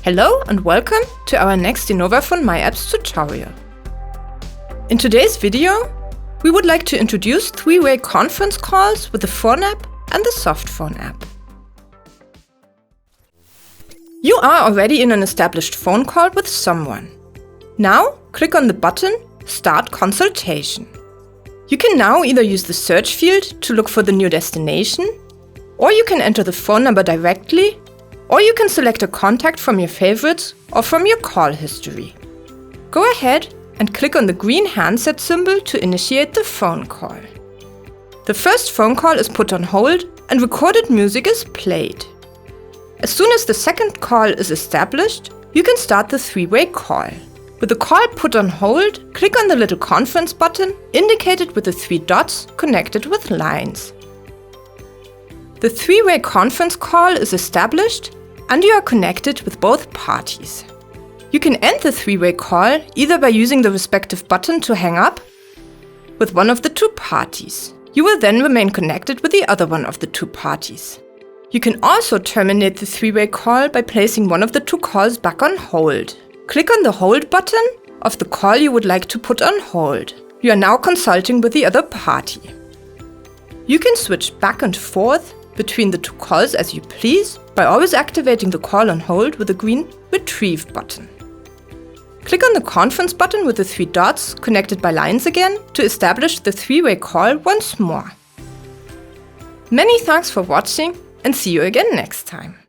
Hello and welcome to our next innovaphone myApps tutorial. In today's video, we would like to introduce three-way conference calls with the Phone app and the Softphone app. You are already in an established phone call with someone. Now, click on the button Start Consultation. You can now either use the search field to look for the new destination, or you can enter the phone number directly, or you can select a contact from your favorites or from your call history. Go ahead and click on the green handset symbol to initiate the phone call. The first phone call is put on hold and recorded music is played. As soon as the second call is established, you can start the three-way call. With the call put on hold, click on the little conference button indicated with the three dots connected with lines. The three-way conference call is established and you are connected with both parties. You can end the three-way call either by using the respective button to hang up with one of the two parties. You will then remain connected with the other one of the two parties. You can also terminate the three-way call by placing one of the two calls back on hold. Click on the hold button of the call you would like to put on hold. You are now consulting with the other party. You can switch back and forth between the two calls as you please by always activating the call on hold with the green Retrieve button. Click on the conference button with the three dots connected by lines again to establish the three-way call once more. Many thanks for watching and see you again next time.